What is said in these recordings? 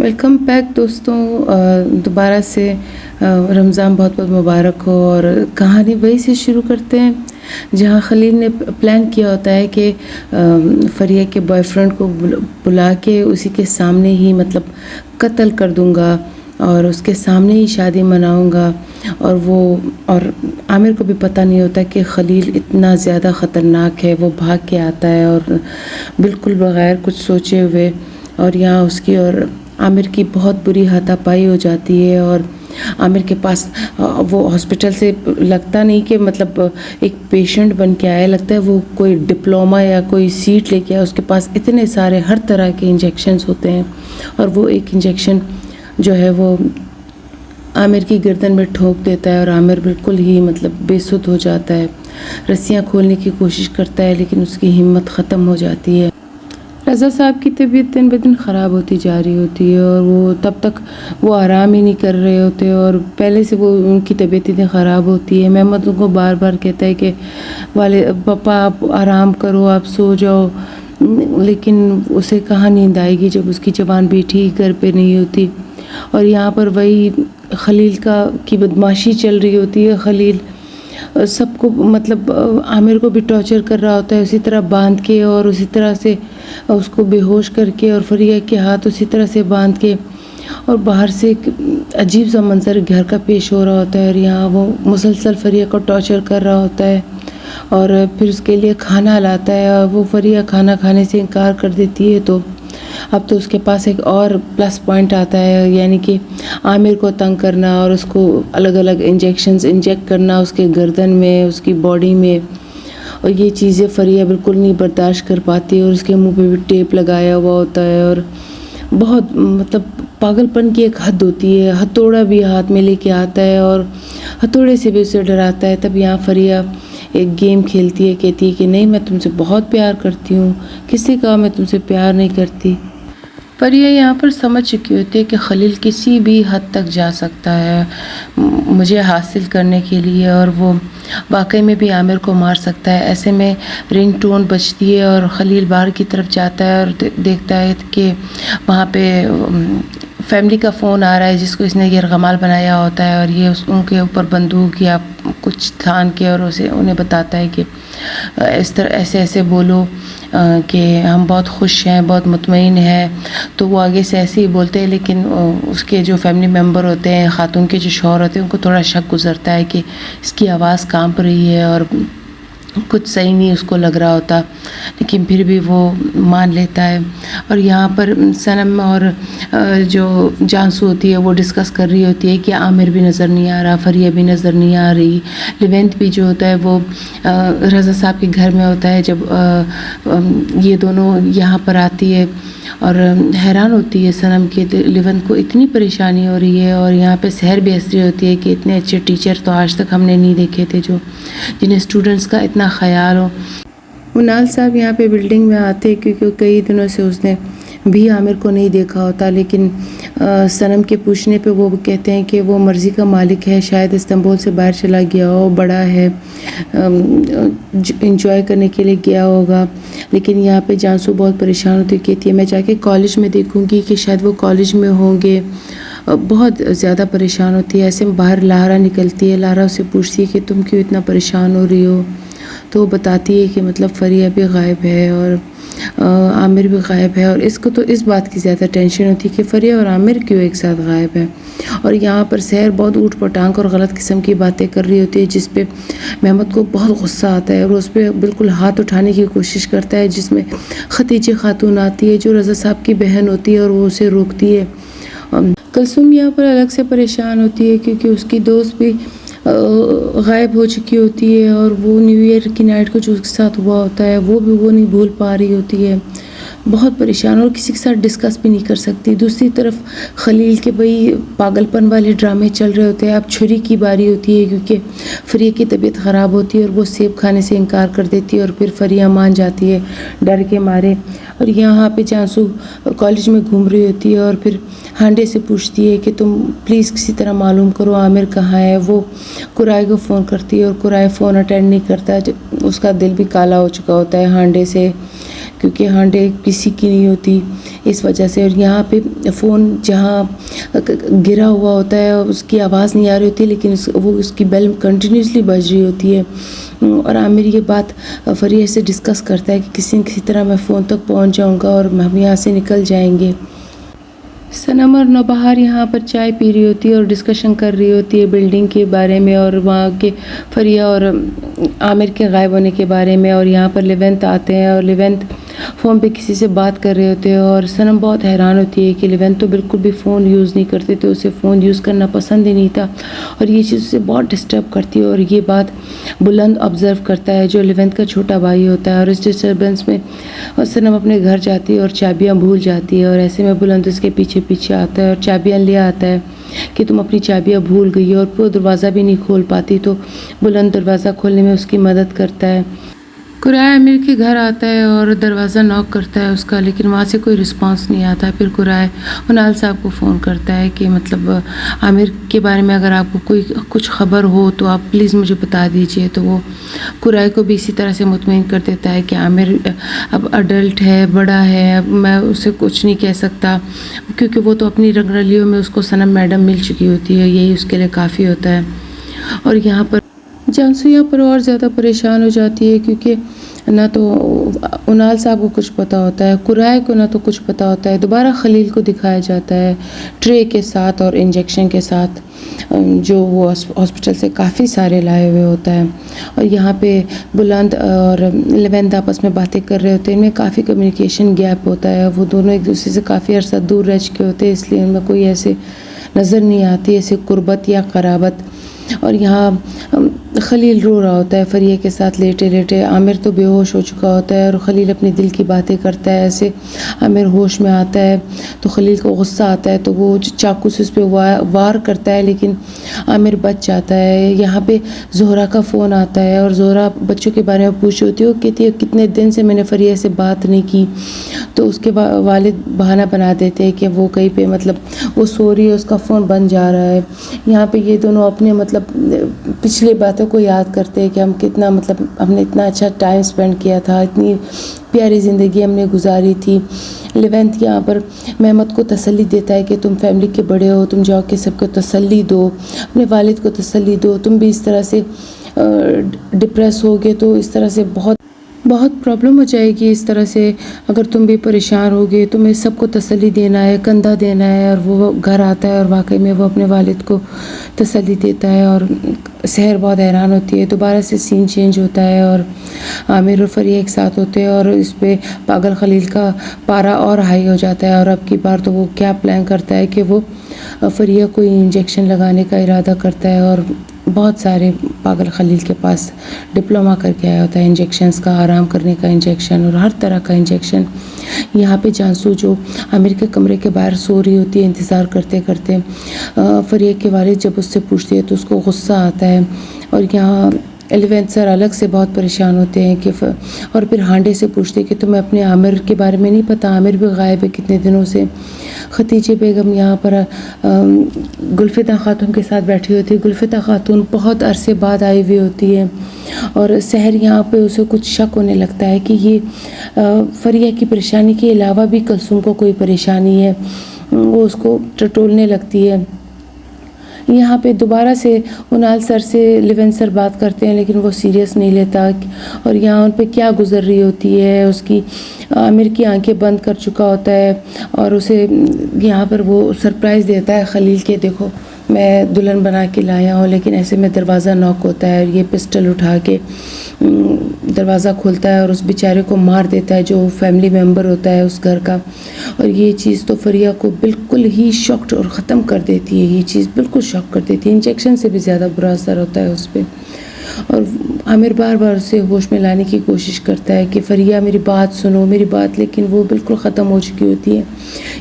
Welcome back دوستوں، دوبارہ سے رمضان بہت بہت مبارک ہو۔ اور کہانی وہی سے شروع کرتے ہیں جہاں خلیل نے پلان کیا ہوتا ہے کہ فریہ کے بوائے فرینڈ کو بلا کے اسی کے سامنے ہی قتل کر دوں گا اور اس کے سامنے ہی شادی مناؤں گا۔ اور عامر کو بھی پتہ نہیں ہوتا کہ خلیل اتنا زیادہ خطرناک ہے۔ وہ بھاگ کے آتا ہے اور بالکل بغیر کچھ سوچے ہوئے، اور یہاں اس کی اور عامر کی بہت بری ہاتھا پائی ہو جاتی ہے۔ اور عامر کے پاس وہ ہاسپٹل سے لگتا نہیں کہ ایک پیشنٹ بن کے آیا، لگتا ہے وہ کوئی ڈپلوما یا کوئی سیٹ لے کے آیا۔ اس کے پاس اتنے سارے ہر طرح کے انجیکشنز ہوتے ہیں، اور وہ ایک انجیکشن جو ہے وہ عامر کی گردن میں ٹھونک دیتا ہے، اور عامر بالکل ہی بے سدھ ہو جاتا ہے۔ رسیاں کھولنے کی کوشش کرتا ہے لیکن اس کی ہمت ختم ہو جاتی ہے۔ رضا صاحب کی طبیعت دن بدن خراب ہوتی جا رہی ہوتی ہے، اور وہ تب تک وہ آرام ہی نہیں کر رہے ہوتے، اور پہلے سے وہ ان کی طبیعت اتنی خراب ہوتی ہے۔ محمد ان کو بار بار کہتا ہے کہ پاپا آپ آرام کرو، آپ سو جاؤ، لیکن اسے کہاں نیند آئے گی جب اس کی جوان بیٹی گھر پہ نہیں ہوتی۔ اور یہاں پر وہی خلیل کی بدماشی چل رہی ہوتی ہے۔ خلیل سب کو عامر کو بھی ٹارچر کر رہا ہوتا ہے، اسی طرح باندھ کے اور اسی طرح سے اس کو بے ہوش کر کے، اور فریہ کے ہاتھ اسی طرح سے باندھ کے، اور باہر سے ایک عجیب سا منظر گھر کا پیش ہو رہا ہوتا ہے، اور یہاں وہ مسلسل فریہ کو ٹارچر کر رہا ہوتا ہے، اور پھر اس کے لیے کھانا لاتا ہے، اور وہ فریہ کھانا کھانے سے انکار کر دیتی ہے۔ تو اب تو اس کے پاس ایک اور پلس پوائنٹ آتا ہے، یعنی کہ عامر کو تنگ کرنا اور اس کو الگ الگ انجیکشنز انجیکٹ کرنا اس کے گردن میں، اس کی باڈی میں۔ اور یہ چیزیں فریہ بالکل نہیں برداشت کر پاتی، اور اس کے منہ پہ بھی ٹیپ لگایا ہوا ہوتا ہے، اور بہت پاگل پن کی ایک حد ہوتی ہے۔ ہتھوڑا بھی ہاتھ میں لے کے آتا ہے اور ہتھوڑے سے بھی اسے ڈراتا ہے۔ تب یہاں فریہ ایک گیم کھیلتی ہے، کہتی ہے کہ نہیں، میں تم سے بہت پیار کرتی ہوں، کس سے کہا میں تم سے پیار نہیں کرتی۔ فریہ یہاں پر سمجھ چکی ہوتی ہے کہ خلیل کسی بھی حد تک جا سکتا ہے مجھے حاصل کرنے کے لیے، اور وہ واقعی میں بھی عامر کو مار سکتا ہے۔ ایسے میں رنگ ٹون بجتی ہے اور خلیل باہر کی طرف جاتا ہے اور دیکھتا ہے کہ وہاں پہ فیملی کا فون آ رہا ہے جس کو اس نے یرغمال بنایا ہوتا ہے، اور یہ ان کے اوپر بندوق یا کچھ تھان کے اور انہیں بتاتا ہے کہ اس طرح ایسے بولو کہ ہم بہت خوش ہیں، بہت مطمئن ہیں۔ تو وہ آگے سے ایسے ہی بولتے ہیں، لیکن اس کے جو فیملی ممبر ہوتے ہیں، خاتون کے جو شوہر ہوتے ہیں، ان کو تھوڑا شک گزرتا ہے کہ اس کی آواز کانپ رہی ہے اور کچھ صحیح نہیں اس کو لگ رہا ہوتا، لیکن پھر بھی وہ مان لیتا ہے۔ اور یہاں پر صنم اور جو جانسو ہوتی ہے وہ ڈسکس کر رہی ہوتی ہے کہ عامر بھی نظر نہیں آ رہا، فریہ بھی نظر نہیں آ رہی، لیونت بھی جو ہوتا ہے وہ رضا صاحب کے گھر میں ہوتا ہے جب یہ دونوں یہاں پر آتی ہے، اور حیران ہوتی ہے صنم کہ لیونت کو اتنی پریشانی ہو رہی ہے۔ اور یہاں پہ سحر بھی ایسی ہوتی ہے کہ اتنے اچھے ٹیچر تو آج تک ہم نے نہیں دیکھے تھے جنہیں اسٹوڈنٹس کا اتنا خیال ہو۔ منال صاحب یہاں پہ بلڈنگ میں آتے ہیں کیونکہ کئی دنوں سے اس نے بھی عامر کو نہیں دیکھا ہوتا، لیکن صنم کے پوچھنے پہ وہ کہتے ہیں کہ وہ مرضی کا مالک ہے، شاید استنبول سے باہر چلا گیا ہو، بڑا ہے، انجوائے کرنے کے لیے گیا ہوگا۔ لیکن یہاں پہ جانسو بہت پریشان ہوتی، کہتی ہے میں جا کے کالج میں دیکھوں گی کہ شاید وہ کالج میں ہوں گے۔ بہت زیادہ پریشان ہوتی ہے۔ ایسے باہر لارا نکلتی ہے، لارا اسے پوچھتی ہے کہ تم کیوں اتنا پریشان ہو رہی ہو؟ تو وہ بتاتی ہے کہ فریہ بھی غائب ہے اور عامر بھی غائب ہے، اور اس کو تو اس بات کی زیادہ ٹینشن ہوتی ہے کہ فریہ اور عامر کیوں ایک ساتھ غائب ہے۔ اور یہاں پر سحر بہت اوٹ پٹانگ اور غلط قسم کی باتیں کر رہی ہوتی ہے، جس پہ محمد کو بہت غصہ آتا ہے، اور اس پہ بالکل ہاتھ اٹھانے کی کوشش کرتا ہے، جس میں ختیجہ خاتون آتی ہے جو رضا صاحب کی بہن ہوتی ہے، اور وہ اسے روکتی ہے۔ کلثوم یہاں پر الگ سے پریشان ہوتی ہے کیونکہ اس کی دوست بھی غائب ہو چکی ہوتی ہے، اور وہ نیو ایئر کی نائٹ کو جو اس کے ساتھ ہوا ہوتا ہے وہ بھی وہ نہیں بھول پا رہی ہوتی ہے، بہت پریشان، اور کسی کے ساتھ ڈسکس بھی نہیں کر سکتی۔ دوسری طرف خلیل کے وہی پاگل پن والے ڈرامے چل رہے ہوتے ہیں۔ اب چھری کی باری ہوتی ہے کیونکہ فریہ کی طبیعت خراب ہوتی ہے اور وہ سیب کھانے سے انکار کر دیتی ہے، اور پھر فریہ مان جاتی ہے ڈر کے مارے۔ اور یہاں پہ جانسو کالج میں گھوم رہی ہوتی ہے، اور پھر ہانڈے سے پوچھتی ہے کہ تم پلیز کسی طرح معلوم کرو عامر کہاں ہے. وہ قرائے کو فون کرتی ہے اور قرائے فون اٹینڈ نہیں کرتا. اس کا دل بھی کالا ہو چکا ہوتا ہے ہانڈے سے، کیونکہ ہانڈے کسی کی نہیں ہوتی اس وجہ سے. اور یہاں پہ فون جہاں گرا ہوا ہوتا ہے اس کی آواز نہیں آ رہی ہوتی، لیکن وہ اس کی بیل کنٹینیوسلی بج رہی ہوتی ہے. اور عامر یہ بات فریہ سے ڈسکس کرتا ہے کہ کسی طرح میں فون تک پہنچ جاؤں گا اور ہم یہاں سے نکل جائیں گے. صنم اور نوبہار یہاں پر چائے پی رہی ہوتی ہے اور ڈسکشن کر رہی ہوتی ہے بلڈنگ کے بارے میں اور وہاں کے فریہ اور عامر کے غائب ہونے کے بارے میں. اور یہاں پر لیونت آتے ہیں اور لیونت فون پہ کسی سے بات کر رہے ہوتے ہیں اور صنم بہت حیران ہوتی ہے کہ لیونت تو بالکل بھی فون یوز نہیں کرتے تھے، اسے فون یوز کرنا پسند ہی نہیں تھا اور یہ چیز اسے بہت ڈسٹرب کرتی ہے. اور یہ بات بلند آبزرو کرتا ہے جو لیونت کا چھوٹا بھائی ہوتا ہے. اور اس ڈسٹربنس میں صنم اپنے گھر جاتی ہے اور چابیاں بھول جاتی ہے. اور ایسے میں بلند اس کے پیچھے آتا ہے اور چابیاں لے آتا ہے کہ تم اپنی چابیاں بھول گئی ہو. اور وہ دروازہ بھی نہیں کھول پاتی تو بلند دروازہ کھولنے میں اس کی مدد کرتا ہے. قرائے عامر کے گھر آتا ہے اور دروازہ ناک کرتا ہے اس کا، لیکن وہاں سے کوئی رسپانس نہیں آتا. پھر قرائے انال صاحب کو فون کرتا ہے کہ مطلب عامر کے بارے میں اگر آپ کو کچھ خبر ہو تو آپ پلیز مجھے بتا دیجئے. تو وہ قرائے کو بھی اسی طرح سے مطمئن کر دیتا ہے کہ عامر اب اڈلٹ ہے، بڑا ہے، اب میں اسے کچھ نہیں کہہ سکتا، کیونکہ وہ تو اپنی رنگرلیوں میں اس کو صنم میڈم مل چکی ہوتی ہے، یہی اس کے لیے کافی ہوتا ہے. اور یہاں پر جانسو یہاں پر اور زیادہ پریشان ہو جاتی ہے کیونکہ نہ تو انال صاحب کو کچھ پتہ ہوتا ہے، قرائے کو نہ تو کچھ پتہ ہوتا ہے. دوبارہ خلیل کو دکھایا جاتا ہے ٹرے کے ساتھ اور انجیکشن کے ساتھ جو وہ ہاسپٹل سے کافی سارے لائے ہوئے ہوتا ہے. اور یہاں پہ بلند اور لیونت آپس میں باتیں کر رہے ہوتے ہیں. ان میں کافی کمیونیکیشن گیپ ہوتا ہے، وہ دونوں ایک دوسرے سے کافی عرصہ دور رہ چکے ہوتے ہیں، اس لیے ان میں کوئی ایسے نظر نہیں آتی ایسے قربت یا قرابت. اور یہاں خلیل رو رہا ہوتا ہے فریہ کے ساتھ لیٹے لیٹے. عامر تو بے ہوش ہو چکا ہوتا ہے اور خلیل اپنے دل کی باتیں کرتا ہے. ایسے عامر ہوش میں آتا ہے تو خلیل کو غصہ آتا ہے تو وہ چاقو سے اس پہ وار کرتا ہے، لیکن عامر بچ جاتا ہے. یہاں پہ زہرا کا فون آتا ہے اور زہرا بچوں کے بارے میں پوچھ ہوتی ہے. وہ کہتی ہے کتنے دن سے میں نے فریہ سے بات نہیں کی. تو اس کے والد بہانہ بنا دیتے ہیں کہ وہ کہیں پہ مطلب وہ سو رہی ہے، اس کا فون بن جا رہا ہے. یہاں پہ یہ دونوں اپنے مطلب پچھلی باتوں کو یاد کرتے ہیں کہ ہم کتنا مطلب ہم نے اتنا اچھا ٹائم سپینڈ کیا تھا، اتنی پیاری زندگی ہم نے گزاری تھی. لیونت یہاں پر محمد کو تسلی دیتا ہے کہ تم فیملی کے بڑے ہو، تم جاؤ کہ سب کو تسلی دو، اپنے والد کو تسلی دو. تم بھی اس طرح سے ڈپریس ہوگے تو اس طرح سے بہت پرابلم ہو جائے گی. اس طرح سے اگر تم بھی پریشان ہوگے تمہیں سب کو تسلی دینا ہے، کندھا دینا ہے. اور وہ گھر آتا ہے اور واقعی میں وہ اپنے والد کو تسلی دیتا ہے. اور سحر بہت حیران ہوتی ہے. دوبارہ سے سین چینج ہوتا ہے اور عامر اور فریہ ایک ساتھ ہوتے ہیں اور اس پہ پاگل خلیل کا پارا اور ہائی ہو جاتا ہے. اور اب کی بار تو وہ کیا پلان کرتا ہے کہ وہ فریہ کو انجیکشن لگانے کا ارادہ کرتا ہے. اور بہت سارے پاگل خلیل کے پاس ڈپلوما کر کے آیا ہوتا ہے انجیکشنز کا، آرام کرنے کا انجیکشن اور ہر طرح کا انجیکشن. یہاں پہ جانسو جو عامر کے کمرے کے باہر سو رہی ہوتی ہے انتظار کرتے کرتے، فریہ کے والد جب اس سے پوچھتی ہے تو اس کو غصہ آتا ہے. اور یہاں لیونت سر الگ سے بہت پریشان ہوتے ہیں کہ اور پھر ہانڈے سے پوچھتے کہ تمہیں اپنے عامر کے بارے میں نہیں پتہ، عامر بھی غائب ہے کتنے دنوں سے. ختیجہ بیگم یہاں پر گلفتہ خاتون کے ساتھ بیٹھی ہوتی ہے. گلفتہ خاتون بہت عرصے بعد آئی ہوئی ہوتی ہے اور سحر یہاں پہ اسے کچھ شک ہونے لگتا ہے کہ یہ فریہ کی پریشانی کے علاوہ بھی کلثوم کو کوئی پریشانی ہے. وہ اس کو ٹٹولنے لگتی ہے. یہاں پہ دوبارہ سے انال سر سے لیونت سر بات کرتے ہیں لیکن وہ سیریس نہیں لیتا. اور یہاں ان پہ کیا گزر رہی ہوتی ہے، اس کی عامر کی آنکھیں بند کر چکا ہوتا ہے اور اسے یہاں پر وہ سرپرائز دیتا ہے خلیل کے دیکھو میں دلہن بنا کے لایا ہوں. لیکن ایسے میں دروازہ ناک ہوتا ہے اور یہ پسٹل اٹھا کے دروازہ کھولتا ہے اور اس بیچارے کو مار دیتا ہے جو فیملی ممبر ہوتا ہے اس گھر کا. اور یہ چیز تو فریہ کو بالکل ہی شاکڈ اور ختم کر دیتی ہے. یہ چیز بالکل شاک کر دیتی ہے. انجیکشن سے بھی زیادہ برا اثر ہوتا ہے اس پہ. اور عامر بار بار اسے ہوش میں لانے کی کوشش کرتا ہے کہ فریہ میری بات سنو میری بات، لیکن وہ بالکل ختم ہو چکی ہوتی ہے.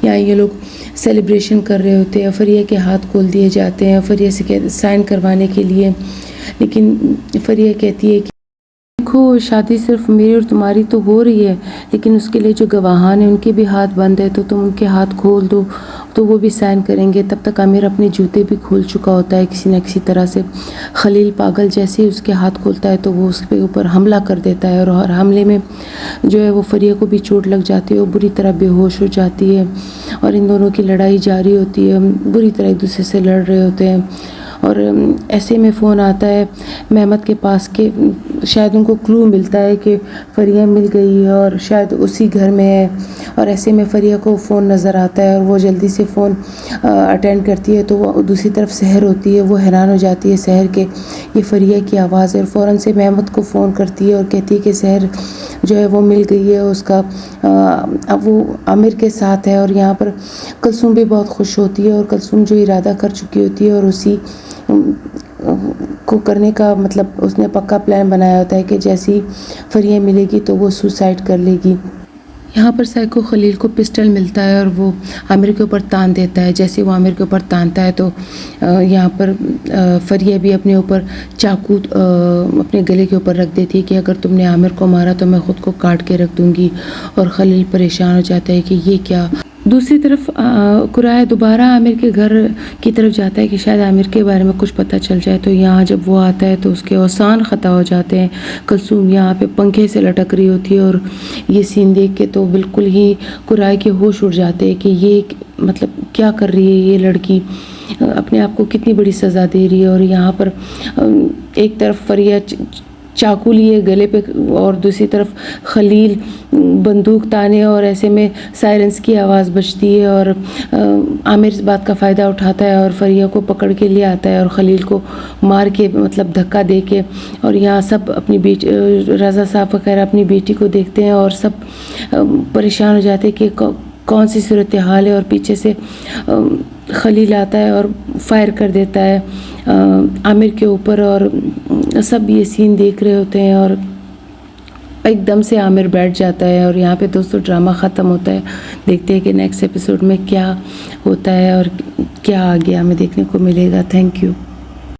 یہاں یہ لوگ سیلیبریشن کر رہے ہوتے ہیں، فریہ کے ہاتھ کھول دیے جاتے ہیں فریہ سے سائن کروانے کے لیے. لیکن فریہ کہتی ہے کہ دیکھو شادی صرف میری اور تمہاری تو ہو رہی ہے، لیکن اس کے لیے جو گواہان ہیں ان کے بھی ہاتھ بند ہے، تو تم ان کے ہاتھ کھول دو تو وہ بھی سائن کریں گے۔ تب تک عامر اپنے جوتے بھی کھول چکا ہوتا ہے کسی نہ کسی طرح سے۔ خلیل پاگل جیسے ہی اس کے ہاتھ کھولتا ہے تو وہ اس کے اوپر حملہ کر دیتا ہے، اور حملے میں جو ہے وہ فریہ کو بھی چوٹ لگ جاتی ہے، وہ بری طرح بے ہوش ہو جاتی ہے، اور ان دونوں کی لڑائی جاری ہوتی ہے، بری طرح ایک دوسرے سے لڑ رہے ہوتے ہیں۔ اور ایسے میں فون آتا ہے مہمت کے پاس کہ شاید ان کو کلو ملتا ہے کہ فریہ مل گئی ہے اور شاید اسی گھر میں ہے، اور ایسے میں فریہ کو فون نظر آتا ہے اور وہ جلدی سے فون اٹینڈ کرتی ہے، تو وہ دوسری طرف سحر ہوتی ہے، وہ حیران ہو جاتی ہے سحر کے یہ فریہ کی آواز ہے، اور فوراً سے مہمت کو فون کرتی ہے اور کہتی ہے کہ سحر جو ہے وہ مل گئی ہے اس کا، اب وہ عامر کے ساتھ ہے۔ اور یہاں پر کلثوم بھی بہت خوش ہوتی ہے، اور کلثوم جو ارادہ کر چکی ہوتی ہے اور اسی کو کرنے کا مطلب اس نے پکا پلان بنایا ہوتا ہے کہ جیسی فریہ ملے گی تو وہ سوسائڈ کر لے گی۔ یہاں پر سائیکو خلیل کو پسٹل ملتا ہے اور وہ عامر کے اوپر تان دیتا ہے۔ جیسے وہ عامر کے اوپر تانتا ہے تو یہاں پر فریہ بھی اپنے اوپر چاقو اپنے گلے کے اوپر رکھ دیتی ہے کہ اگر تم نے عامر کو مارا تو میں خود کو کاٹ کے رکھ دوں گی، اور خلیل پریشان ہو جاتا ہے کہ یہ کیا۔ دوسری طرف قرائے دوبارہ عامر کے گھر کی طرف جاتا ہے کہ شاید عامر کے بارے میں کچھ پتہ چل جائے، تو یہاں جب وہ آتا ہے تو اس کے اوسان خطا ہو جاتے ہیں۔ کلثوم یہاں پہ پنکھے سے لٹک رہی ہوتی ہے، اور یہ سین دیکھ کے تو بالکل ہی قرائے کے ہوش اڑ جاتے ہیں کہ یہ مطلب کیا کر رہی ہے یہ لڑکی، اپنے آپ کو کتنی بڑی سزا دے رہی ہے۔ اور یہاں پر ایک طرف فریہ چاقو لیے گلے پہ، اور دوسری طرف خلیل بندوق تانے، اور ایسے میں سائرنس کی آواز بجتی ہے، اور عامر اس بات کا فائدہ اٹھاتا ہے اور فریہ کو پکڑ کے لے آتا ہے اور خلیل کو مار کے مطلب دھکا دے کے، اور یہاں سب اپنی بیٹی رضا صاحب وغیرہ اپنی بیٹی کو دیکھتے ہیں اور سب پریشان ہو جاتے ہیں کہ کون سی صورتحال ہے، اور پیچھے سے خلیل آتا ہے اور فائر کر دیتا ہے عامر کے اوپر، اور سب یہ سین دیکھ رہے ہوتے ہیں، اور ایک دم سے عامر بیٹھ جاتا ہے۔ اور یہاں پہ دوستو ڈرامہ ختم ہوتا ہے۔ دیکھتے ہیں کہ نیکسٹ ایپیسوڈ میں کیا ہوتا ہے اور کیا آگے ہمیں دیکھنے کو ملے گا۔ Thank you.